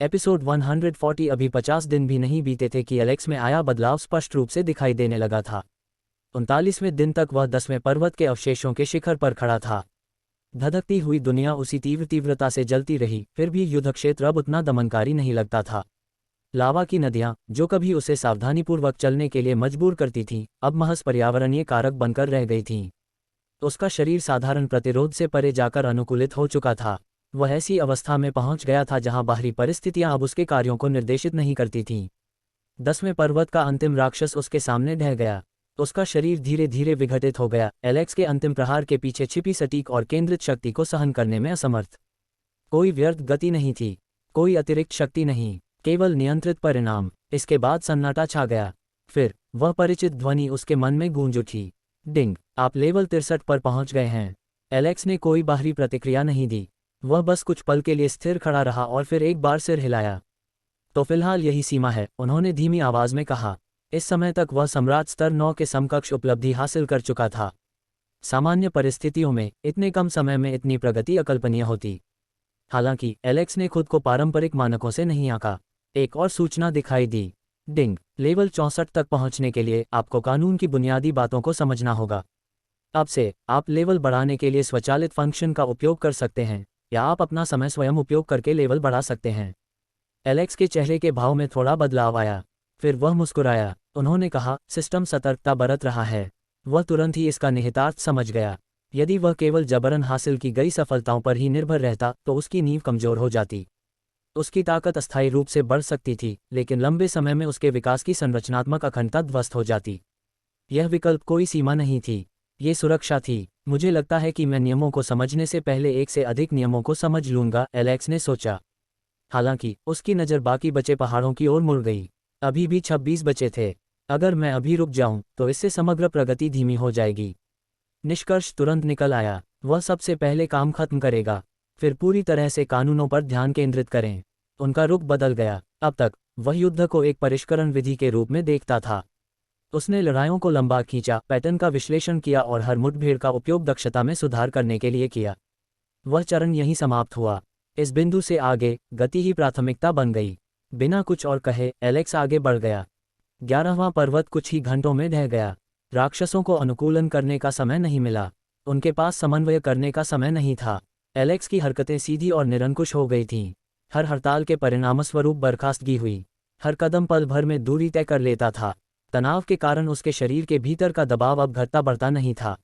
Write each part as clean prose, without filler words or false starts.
Episode 140। अभी 50 दिन भी नहीं बीते थे कि एलेक्स में आया बदलाव स्पष्ट रूप से दिखाई देने लगा था। 39वें दिन तक वह 10वें पर्वत के अवशेषों के शिखर पर खड़ा था। धधकती हुई दुनिया उसी तीव्रता से जलती रही, फिर भी युद्ध क्षेत्र अब उतना दमनकारी नहीं लगता था। लावा की नदियां, जो कभी उसे सावधानीपूर्वक चलने के लिए मजबूर करती थीं, अब महज पर्यावरणीय कारक बनकर रह गई थीं। उसका शरीर साधारण प्रतिरोध से परे जाकर अनुकूलित हो चुका था। वह ऐसी अवस्था में पहुंच गया था जहां बाहरी परिस्थितियां अब उसके कार्यों को निर्देशित नहीं करती थीं। 10वें पर्वत का अंतिम राक्षस उसके सामने ढह गया। उसका शरीर धीरे धीरे विघटित हो गया, एलेक्स के अंतिम प्रहार के पीछे छिपी सटीक और केंद्रित शक्ति को सहन करने में असमर्थ। कोई व्यर्थ गति नहीं थी, कोई अतिरिक्त शक्ति नहीं, केवल नियंत्रित परिणाम। इसके बाद सन्नाटा छा गया। फिर वह परिचित ध्वनि उसके मन में गूंज उठी, डिंग, आप लेवल 63 पर पहुंच गए हैं। एलेक्स ने कोई बाहरी प्रतिक्रिया नहीं दी। वह बस कुछ पल के लिए स्थिर खड़ा रहा और फिर एक बार सिर हिलाया। तो फिलहाल यही सीमा है, उन्होंने धीमी आवाज में कहा। इस समय तक वह सम्राट स्तर 9 के समकक्ष उपलब्धि हासिल कर चुका था। सामान्य परिस्थितियों में इतने कम समय में इतनी प्रगति अकल्पनीय होती। हालांकि एलेक्स ने खुद को पारंपरिक मानकों से नहीं आंका। एक और सूचना दिखाई दी, डिंग, लेवल 64 तक पहुंचने के लिए आपको कानून की बुनियादी बातों को समझना होगा। अब से आप लेवल बढ़ाने के लिए स्वचालित फंक्शन का उपयोग कर सकते हैं, या आप अपना समय स्वयं उपयोग करके लेवल बढ़ा सकते हैं। एलेक्स के चेहरे के भाव में थोड़ा बदलाव आया, फिर वह मुस्कुराया। उन्होंने कहा, सिस्टम सतर्कता बरत रहा है। वह तुरंत ही इसका निहितार्थ समझ गया। यदि वह केवल जबरन हासिल की गई सफलताओं पर ही निर्भर रहता तो उसकी नींव कमजोर हो जाती। उसकी ताकत अस्थायी रूप से बढ़ सकती थी, लेकिन लंबे समय में उसके विकास की संरचनात्मक अखंडता ध्वस्त हो जाती। यह विकल्प कोई सीमा नहीं थी, ये सुरक्षा थी। मुझे लगता है कि मैं नियमों को समझने से पहले एक से अधिक नियमों को समझ लूंगा, एलेक्स ने सोचा। हालांकि उसकी नज़र बाकी बचे पहाड़ों की ओर मुड़ गई। अभी भी 26 बचे थे। अगर मैं अभी रुक जाऊं तो इससे समग्र प्रगति धीमी हो जाएगी। निष्कर्ष तुरंत निकल आया, वह सबसे पहले काम खत्म करेगा, फिर पूरी तरह से कानूनों पर ध्यान केंद्रित करें। उनका रुख बदल गया। अब तक वह युद्ध को एक परिष्करण विधि के रूप में देखता था। उसने लड़ाइयों को लंबा खींचा, पैटर्न का विश्लेषण किया और हर मुठभेड़ का उपयोग दक्षता में सुधार करने के लिए किया। वह चरण यहीं समाप्त हुआ। इस बिंदु से आगे गति ही प्राथमिकता बन गई। बिना कुछ और कहे एलेक्स आगे बढ़ गया। 11वां पर्वत कुछ ही घंटों में ढह गया। राक्षसों को अनुकूलन करने का समय नहीं मिला, उनके पास समन्वय करने का समय नहीं था। एलेक्स की हरकतें सीधी और निरंकुश हो गई थीं। हर हड़ताल के परिणामस्वरूप बर्खास्तगी हुई। हर कदम पल भर में दूरी तय कर लेता था। तनाव के कारण उसके शरीर के भीतर का दबाव अब घटता बढ़ता नहीं था।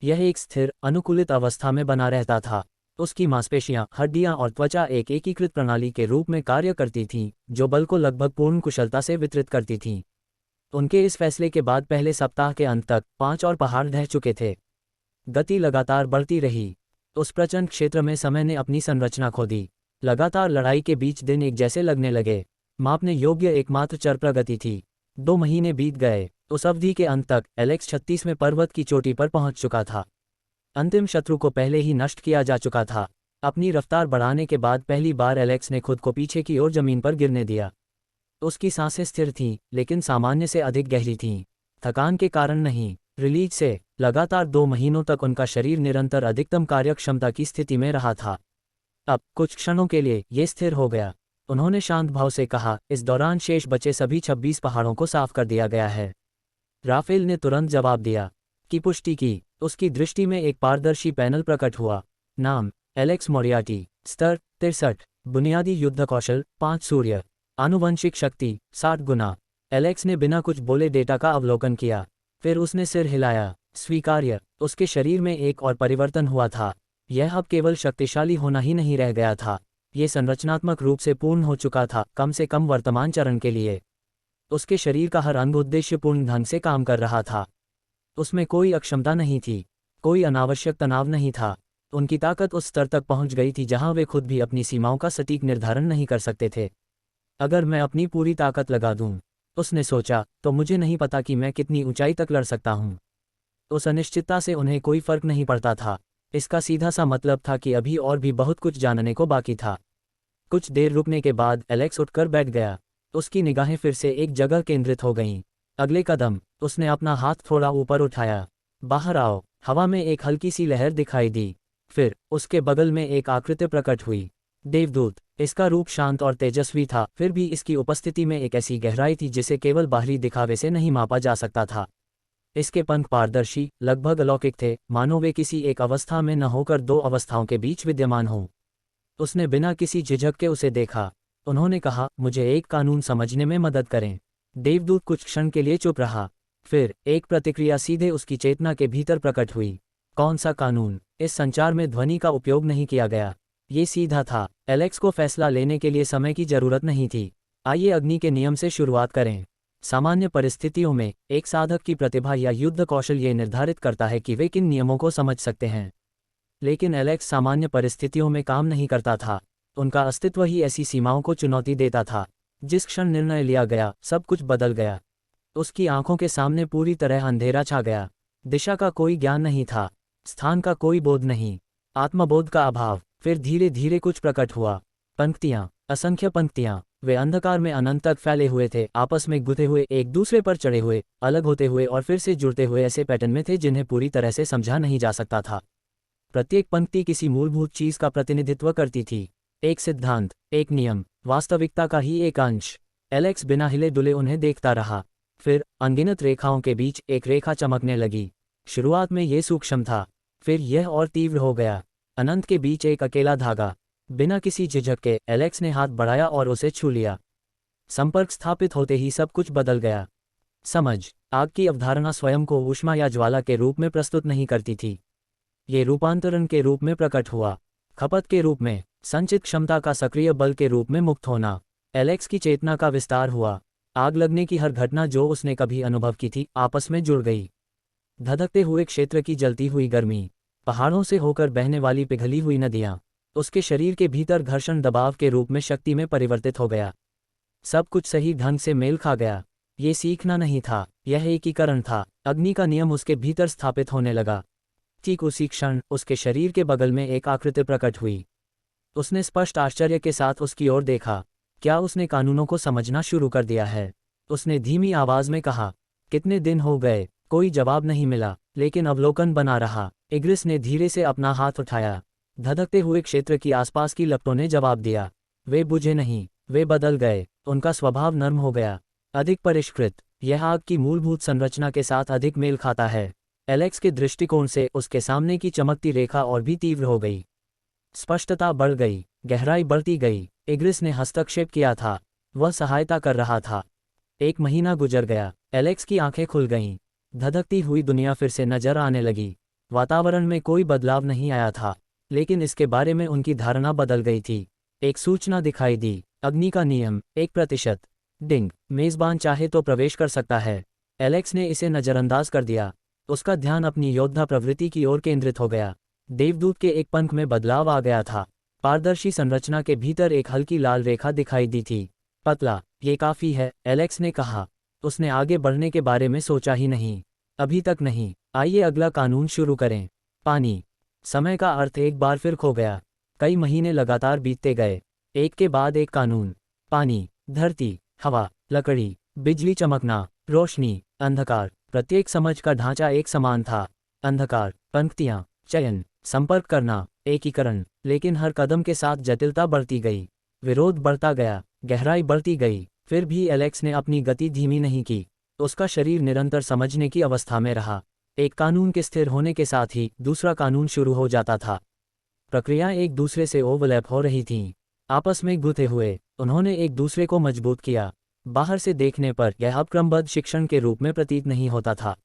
यह एक स्थिर, अनुकूलित अवस्था में बना रहता था। उसकी मांसपेशियां, हड्डियां और त्वचा एक एकीकृत प्रणाली के रूप में कार्य करती थीं, जो बल को लगभग पूर्ण कुशलता से वितरित करती थीं। उनके इस फैसले के बाद पहले सप्ताह के अंत तक 5 और पहाड़ ढह चुके थे। गति लगातार बढ़ती रही। उस प्रचंड क्षेत्र में समय ने अपनी संरचना खो दी। लगातार लड़ाई के बीच दिन एक जैसे लगने लगे। मापने योग्य एकमात्र चर प्रगति थी। 2 महीने बीत गए। उस अवधि के अंत तक एलेक्स 36वें पर्वत की चोटी पर पहुंच चुका था। अंतिम शत्रु को पहले ही नष्ट किया जा चुका था। अपनी रफ्तार बढ़ाने के बाद पहली बार एलेक्स ने खुद को पीछे की ओर जमीन पर गिरने दिया। उसकी सांसें स्थिर थीं, लेकिन सामान्य से अधिक गहरी थीं। थकान के कारण नहीं, रिलीज से। लगातार 2 महीनों तक उनका शरीर निरंतर अधिकतम कार्यक्षमता की स्थिति में रहा था। अब कुछ क्षणों के लिए ये स्थिर हो गया। उन्होंने शांत भाव से कहा, इस दौरान शेष बचे सभी 26 पहाड़ों को साफ कर दिया गया है। राफेल ने तुरंत जवाब दिया, की पुष्टि की। उसकी दृष्टि में एक पारदर्शी पैनल प्रकट हुआ। नाम, एलेक्स मोरियार्टी। स्तर 63। बुनियादी युद्ध कौशल 5 सूर्य। आनुवंशिक शक्ति 60 गुना। एलेक्स ने बिना कुछ बोले डेटा का अवलोकन किया, फिर उसने सिर हिलाया, स्वीकार्य। उसके शरीर में एक और परिवर्तन हुआ था। यह अब केवल शक्तिशाली होना ही नहीं रह गया था, ये संरचनात्मक रूप से पूर्ण हो चुका था, कम से कम वर्तमान चरण के लिए। उसके शरीर का हर अंग उद्देश्यपूर्ण ढंग से काम कर रहा था। उसमें कोई अक्षमता नहीं थी, कोई अनावश्यक तनाव नहीं था। उनकी ताकत उस स्तर तक पहुंच गई थी जहां वे खुद भी अपनी सीमाओं का सटीक निर्धारण नहीं कर सकते थे। अगर मैं अपनी पूरी ताकत लगा दूं, उसने सोचा, तो मुझे नहीं पता कि मैं कितनी ऊंचाई तक लड़ सकता हूं। उस अनिश्चितता से उन्हें कोई फर्क नहीं पड़ता था। इसका सीधा सा मतलब था कि अभी और भी बहुत कुछ जानने को बाकी था। कुछ देर रुकने के बाद एलेक्स उठकर बैठ गया। उसकी निगाहें फिर से एक जगह केंद्रित हो गईं। अगले कदम, उसने अपना हाथ थोड़ा ऊपर उठाया। बाहर आओ। हवा में एक हल्की सी लहर दिखाई दी। फिर उसके बगल में एक आकृति प्रकट हुई। देवदूत। इसका रूप शांत और तेजस्वी था, फिर भी इसकी उपस्थिति में एक ऐसी गहराई थी जिसे केवल बाहरी दिखावे से नहीं मापा जा सकता था। इसके पंख पारदर्शी, लगभग अलौकिक थे, मानो वे किसी एक अवस्था में न होकर दो अवस्थाओं के बीच विद्यमान हों। उसने बिना किसी झिझक के उसे देखा। उन्होंने कहा, मुझे एक कानून समझने में मदद करें। देवदूत कुछ क्षण के लिए चुप रहा। फिर एक प्रतिक्रिया सीधे उसकी चेतना के भीतर प्रकट हुई। कौन सा कानून? इस संचार में ध्वनि का उपयोग नहीं किया गया। ये सीधा था। एलेक्स को फैसला लेने के लिए समय की जरूरत नहीं थी। आइए अग्नि के नियम से शुरुआत करें। सामान्य परिस्थितियों में एक साधक की प्रतिभा या युद्ध कौशल ये निर्धारित करता है कि वे किन नियमों को समझ सकते हैं। लेकिन एलेक्स सामान्य परिस्थितियों में काम नहीं करता था। उनका अस्तित्व ही ऐसी सीमाओं को चुनौती देता था। जिस क्षण निर्णय लिया गया, सब कुछ बदल गया। उसकी आंखों के सामने पूरी तरह अंधेरा छा गया। दिशा का कोई ज्ञान नहीं था, स्थान का कोई बोध नहीं, आत्मबोध का अभाव। फिर धीरे धीरे कुछ प्रकट हुआ। पंक्तियां, असंख्य पंक्तियां। वे अंधकार में अनंत तक फैले हुए थे, आपस में गुथे हुए, एक दूसरे पर चढ़े हुए, अलग होते हुए और फिर से जुड़ते हुए ऐसे पैटर्न में थे जिन्हें पूरी तरह से समझा नहीं जा सकता था। प्रत्येक पंक्ति किसी मूलभूत चीज का प्रतिनिधित्व करती थी। एक सिद्धांत, एक नियम, वास्तविकता का ही एक अंश। एलेक्स बिना हिले डुले उन्हें देखता रहा। फिर अनगिनत रेखाओं के बीच एक रेखा चमकने लगी। शुरुआत में यह सूक्ष्म था, फिर यह और तीव्र हो गया। अनंत के बीच एक अकेला धागा। बिना किसी झिझक के एलेक्स ने हाथ बढ़ाया और उसे छू लिया। संपर्क स्थापित होते ही सब कुछ बदल गया। समझ। आग की अवधारणा स्वयं को ऊष्मा या ज्वाला के रूप में प्रस्तुत नहीं करती थी। ये रूपांतरण के रूप में प्रकट हुआ। खपत के रूप में, संचित क्षमता का सक्रिय बल के रूप में मुक्त होना। एलेक्स की चेतना का विस्तार हुआ। आग लगने की हर घटना जो उसने कभी अनुभव की थी आपस में जुड़ गई। धधकते हुए क्षेत्र की जलती हुई गर्मी, पहाड़ों से होकर बहने वाली पिघली हुई नदियां, उसके शरीर के भीतर घर्षण दबाव के रूप में शक्ति में परिवर्तित हो गया। सब कुछ सही ढंग से मेल खा गया। ये सीखना नहीं था, यह एकीकरण था। अग्नि का नियम उसके भीतर स्थापित होने लगा। ठीक उसी क्षण उसके शरीर के बगल में एक आकृति प्रकट हुई। उसने स्पष्ट आश्चर्य के साथ उसकी ओर देखा। क्या उसने कानूनों को समझना शुरू कर दिया है? उसने धीमी आवाज में कहा, कितने दिन हो गए? कोई जवाब नहीं मिला, लेकिन अवलोकन बना रहा। इग्रिस ने धीरे से अपना हाथ उठाया। धधकते हुए क्षेत्र की आसपास की लपटों ने जवाब दिया। वे बुझे नहीं, वे बदल गए। उनका स्वभाव नर्म हो गया, अधिक परिष्कृत। यह आग की मूलभूत संरचना के साथ अधिक मेल खाता है। एलेक्स के दृष्टिकोण से उसके सामने की चमकती रेखा और भी तीव्र हो गई। स्पष्टता बढ़ गई, गहराई बढ़ती गई। इग्रिस ने हस्तक्षेप किया था, वह सहायता कर रहा था। 1 महीना गुजर गया। एलेक्स की आंखें खुल गईं। धधकती हुई दुनिया फिर से नजर आने लगी। वातावरण में कोई बदलाव नहीं आया था, लेकिन इसके बारे में उनकी धारणा बदल गई थी। एक सूचना दिखाई दी। अग्नि का नियम 1%। डिंग। मेजबान चाहे तो प्रवेश कर सकता है। एलेक्स ने इसे नजरअंदाज कर दिया। उसका ध्यान अपनी योद्धा प्रवृत्ति की ओर केंद्रित हो गया। देवदूत के एक पंख में बदलाव आ गया था। पारदर्शी संरचना के भीतर एक हल्की लाल रेखा दिखाई दी थी। पतला, ये काफी है, एलेक्स ने कहा। उसने आगे बढ़ने के बारे में सोचा ही नहीं, अभी तक नहीं। आइए अगला कानून शुरू करें। पानी। समय का अर्थ एक बार फिर खो गया। कई महीने लगातार बीतते गए, एक के बाद एक कानून। पानी, धरती, हवा, लकड़ी, बिजली चमकना, रोशनी, अंधकार। प्रत्येक समझ का ढांचा एक समान था। अंधकार, पंक्तियां, चयन, संपर्क करना, एकीकरण। लेकिन हर कदम के साथ जटिलता बढ़ती गई, विरोध बढ़ता गया, गहराई बढ़ती गई। फिर भी एलेक्स ने अपनी गति धीमी नहीं की। उसका शरीर निरंतर समझने की अवस्था में रहा। एक कानून के स्थिर होने के साथ ही दूसरा कानून शुरू हो जाता था। प्रक्रियाएं एक दूसरे से ओवरलैप हो रही थीं, आपस में गुथे हुए। उन्होंने एक दूसरे को मजबूत किया। बाहर से देखने पर यह अब क्रमबद्ध शिक्षण के रूप में प्रतीत नहीं होता था,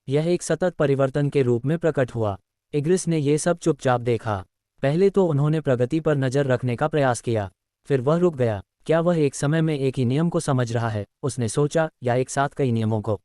यह एक सतत परिवर्तन के रूप में प्रकट हुआ। इग्रिस ने यह सब चुपचाप देखा। पहले तो उन्होंने प्रगति पर नजर रखने का प्रयास किया, फिर वह रुक गया। क्या वह एक समय में एक ही नियम को समझ रहा है, उसने सोचा, या एक साथ कई नियमों को?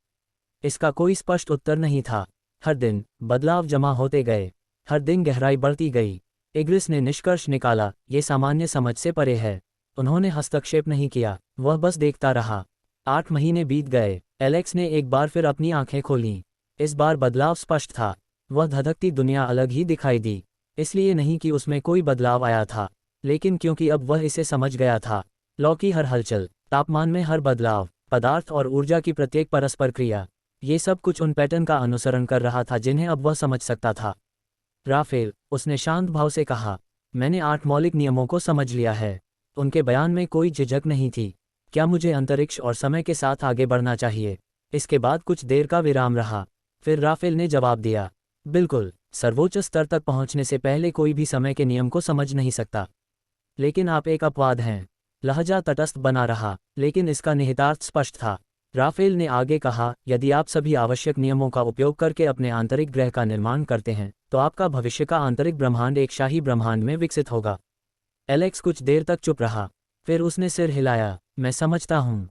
इसका कोई स्पष्ट उत्तर नहीं था। हर दिन बदलाव जमा होते गए, हर दिन गहराई बढ़ती गई। इग्रिस ने निष्कर्ष निकाला, ये सामान्य समझ से परे है। उन्होंने हस्तक्षेप नहीं किया, वह बस देखता रहा। 8 महीने बीत गए। एलेक्स ने एक बार फिर अपनी आंखें खोलीं। इस बार बदलाव स्पष्ट था। वह धधकती दुनिया अलग ही दिखाई दी, इसलिए नहीं कि उसमें कोई बदलाव आया था, लेकिन क्योंकि अब वह इसे समझ गया था। लौ की हर हलचल, तापमान में हर बदलाव, पदार्थ और ऊर्जा की प्रत्येक परस्पर क्रिया, ये सब कुछ उन पैटर्न का अनुसरण कर रहा था जिन्हें अब वह समझ सकता था। राफेल, उसने शांत भाव से कहा, मैंने 8 मौलिक नियमों को समझ लिया है। उनके बयान में कोई झिझक नहीं थी। क्या मुझे अंतरिक्ष और समय के साथ आगे बढ़ना चाहिए? इसके बाद कुछ देर का विराम रहा। फिर राफेल ने जवाब दिया, बिल्कुल, सर्वोच्च स्तर तक पहुंचने से पहले कोई भी समय के नियम को समझ नहीं सकता। लेकिन आप एक अपवाद हैं। लहजा तटस्थ बना रहा, लेकिन इसका निहितार्थ स्पष्ट था। राफेल ने आगे कहा, यदि आप सभी आवश्यक नियमों का उपयोग करके अपने आंतरिक ग्रह का निर्माण करते हैं, तो आपका भविष्य का आंतरिक ब्रह्मांड एक शाही ब्रह्मांड में विकसित होगा। एलेक्स कुछ देर तक चुप रहा। फिर उसने सिर हिलाया, मैं समझता हूँ।